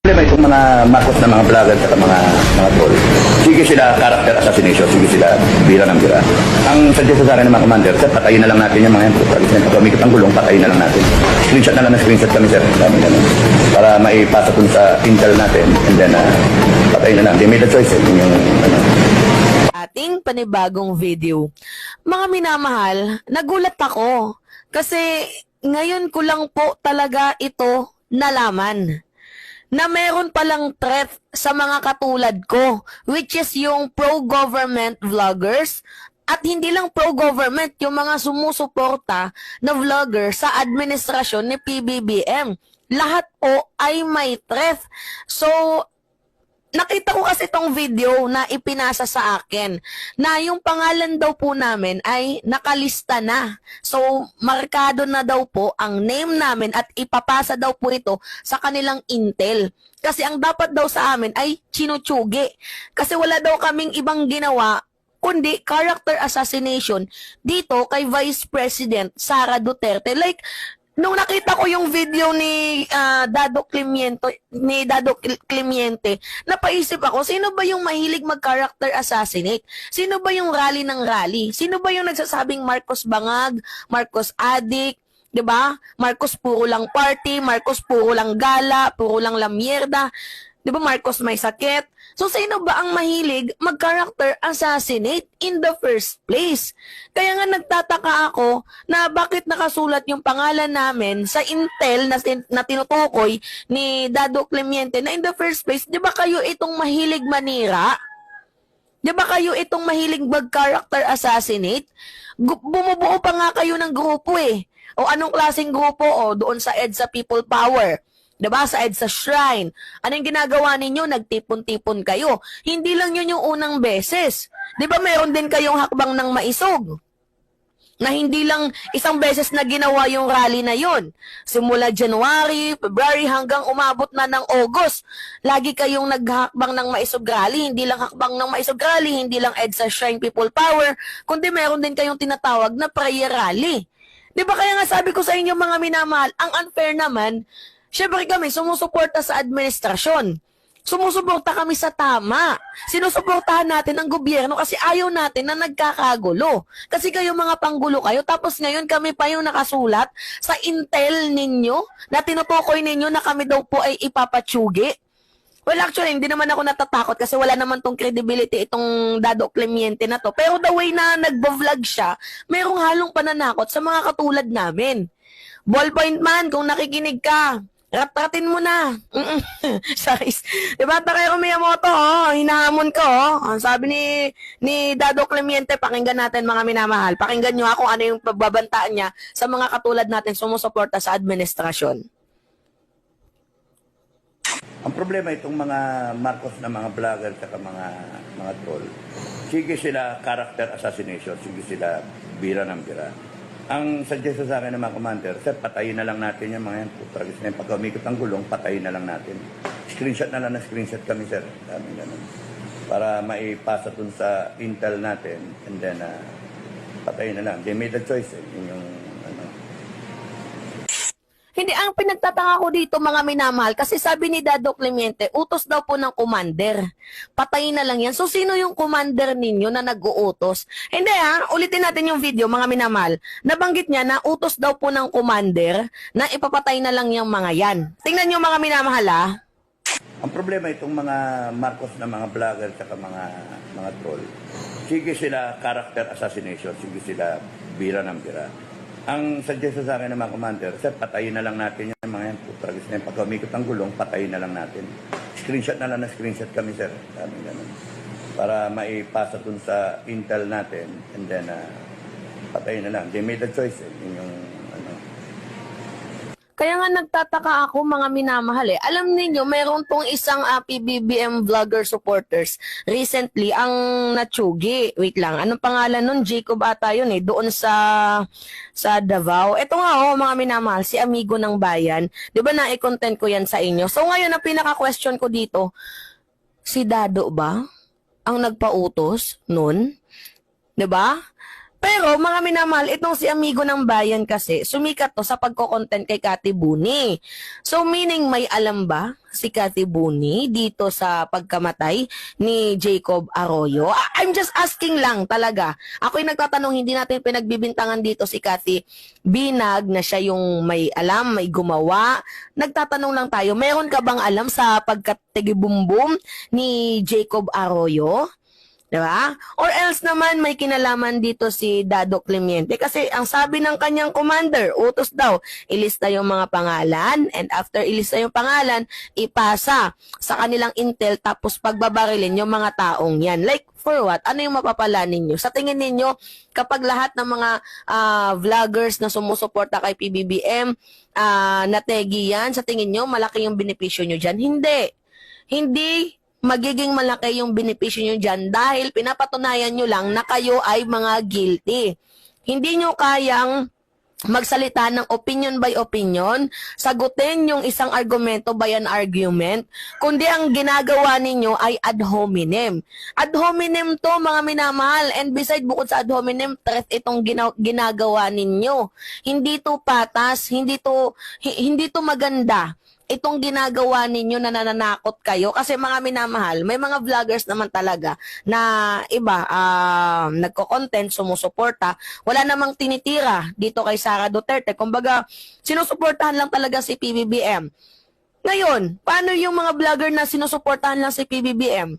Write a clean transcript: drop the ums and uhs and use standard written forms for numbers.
Problema itong mga makos na mga vlogger at mga troll. Sige sila character assassination, sige sila bira ng bira. Ang suggest sa akin ng mga commander, sir, patayin na lang natin yung mga yan. Pag umikot ang gulong, patayin na lang natin. Screenshot na lang na screenshot kami, sir. Para maipasa kung sa intel natin. And then, patayin na lang. They made a choice. Yung, ating panibagong video. Mga minamahal, nagulat ako kasi ngayon ko lang po talaga ito nalaman na meron palang threat sa mga katulad ko, which is yung pro-government vloggers at hindi lang pro-government, yung mga sumusuporta na vlogger sa administrasyon ni PBBM. Lahat po ay may threat. So, nakita ko kasi itong video na ipinasa sa akin na yung pangalan daw po namin ay nakalista na. So, markado na daw po ang name namin at ipapasa daw po ito sa kanilang intel. Kasi ang dapat daw sa amin ay chinuchugi. Kasi wala daw kaming ibang ginawa kundi character assassination dito kay Vice President Sara Duterte. Like, nung nakita ko yung video ni Dado Clemente, napaisip ako, sino ba yung mahilig mag-character assassinate? Sino ba yung rally ng rally? Sino ba yung nagsasabing Marcos bangag, Marcos addict, 'di ba? Marcos puro lang party, Marcos puro lang gala, puro lang lamierda. 'Di ba Marcos may sakit? So sino ba ang mahilig mag-character assassinate in the first place? Kaya nga nagtataka ako na bakit nakasulat yung pangalan namin sa intel na tinutukoy ni Dado Clemente na in the first place, 'di ba kayo itong mahilig manira? 'Di ba kayo itong mahilig mag-character assassinate? Bumubuo pa nga kayo ng grupo eh. O anong klaseng grupo? O doon sa EDSA People Power. Diba? Sa EDSA Shrine. Anong ginagawa ninyo? Nagtipon-tipon kayo. Hindi lang yun yung unang beses. Diba meron din kayong hakbang ng maisog? Na hindi lang isang beses na ginawa yung rally na yon. Simula January, February hanggang umabot na ng August. Lagi kayong naghakbang ng maisog rally. Hindi lang hakbang ng maisog rally, hindi lang EDSA Shrine People Power, kundi meron din kayong tinatawag na prayer rally. Diba kaya nga sabi ko sa inyo mga minamahal, ang unfair naman, syempre kami, sumusuporta sa administrasyon. Sumusuporta kami sa tama. Sinusuportahan natin ang gobyerno kasi ayaw natin na nagkakagulo. Kasi kayo mga panggulo kayo, tapos ngayon kami pa yung nakasulat sa intel ninyo na tinutukoy ninyo na kami daw po ay ipapatsugi. Well, actually, hindi naman ako natatakot kasi wala naman tong credibility itong Dado Clemente na to. Pero the way na nagbo-vlog siya, mayroong halong pananakot sa mga katulad namin. Ballpoint man, kung nakikinig ka, rat-ratin mo na. Sorry. Diba, Takeo Miyamoto, hinahamon ko, Sabi ni Dado Clemente, pakinggan natin mga minamahal. Pakinggan nyo ako ano yung pagbabantaan niya sa mga katulad natin sumusuporta sa administrasyon. ang problema itong mga Marcos na mga vlogger at mga troll. Sige sila character assassination, sige sila bira ng bira. Ang suggest sa akin ng mga commander, sir, patayin na lang natin yung mga yan. Tragis na yung pag umikot ang gulong, patayin na lang natin. Screenshot na lang na screenshot kami, sir. Ganun. Para maipasa dun sa intel natin, and then patayin na lang. They made a choice. Yung Hindi, ang pinagtataka ko dito mga minamahal, kasi sabi ni Dado Clemente, utos daw po ng commander. Patayin na lang yan. So, sino yung commander ninyo na nag-uutos? Hindi ulitin natin yung video mga minamahal. Nabanggit niya na utos daw po ng commander na ipapatay na lang yung mga yan. Tingnan nyo mga minamahal Ang problema itong mga Marcos na mga vlogger at mga troll. Sige sila character assassination, sige sila bira ng bira. Ang suggest sa akin ng mga commander, sir, patayin na lang natin yung mga yan. Tragis na yung pag umikot ang gulong, patayin na lang natin. Screenshot na lang na screenshot kami, sir. Ganun. Para maipasa dun sa intel natin, and then patayin na lang. They made a choice. Kaya nga nagtataka ako mga minamahal Alam niyo meron tong isang PBBM vlogger supporters recently ang natsugi. Wait lang, anong pangalan nun? Jacob ata yun doon sa Davao. Ito nga mga minamahal, si Amigo ng Bayan. 'Di ba na-content ko yan sa inyo? So ngayon ang pinaka-question ko dito, si Dado ba ang nagpautos nun? 'Di ba? Pero mga minamahal, itong si Amigo ng Bayan kasi, sumikat to sa pagko-content kay Cathy Buni. So meaning may alam ba si Cathy Buni dito sa pagkamatay ni Jacob Arroyo? I'm just asking lang talaga. Ako'y nagtatanong, hindi natin pinagbibintangan dito si Cathy Binag na siya yung may alam, may gumawa. Nagtatanong lang tayo, meron ka bang alam sa pagkatigibumbum ni Jacob Arroyo? Diba? Or else naman may kinalaman dito si Dado Clemente kasi ang sabi ng kanyang commander, utos daw, ilista yung mga pangalan and after ilista yung pangalan, ipasa sa kanilang intel tapos pagbabarilin yung mga taong yan. Like, for what? Ano yung mapapala ninyo? Sa tingin ninyo, kapag lahat ng mga vloggers na sumusuporta kay PBBM, nategi yan, sa tingin nyo, malaki yung benepisyo nyo dyan? Hindi. Hindi magiging malaki yung benepisyo nyo dyan dahil pinapatunayan nyo lang na kayo ay mga guilty. Hindi nyo kayang magsalita ng opinion by opinion, sagutin yung isang argumento by an argument, kundi ang ginagawa ninyo ay ad hominem. Ad hominem to mga minamahal, and beside bukod sa ad hominem, threat itong ginagawa ninyo. Hindi to patas, hindi to maganda. Itong ginagawa ninyo na nananakot kayo kasi mga minamahal, may mga vloggers naman talaga na iba nagko-content, sumusuporta, wala namang tinitira dito kay Sara Duterte. Kumbaga, sinusuportahan lang talaga si PBBM. Ngayon, paano yung mga vlogger na sinusuportahan lang si PBBM?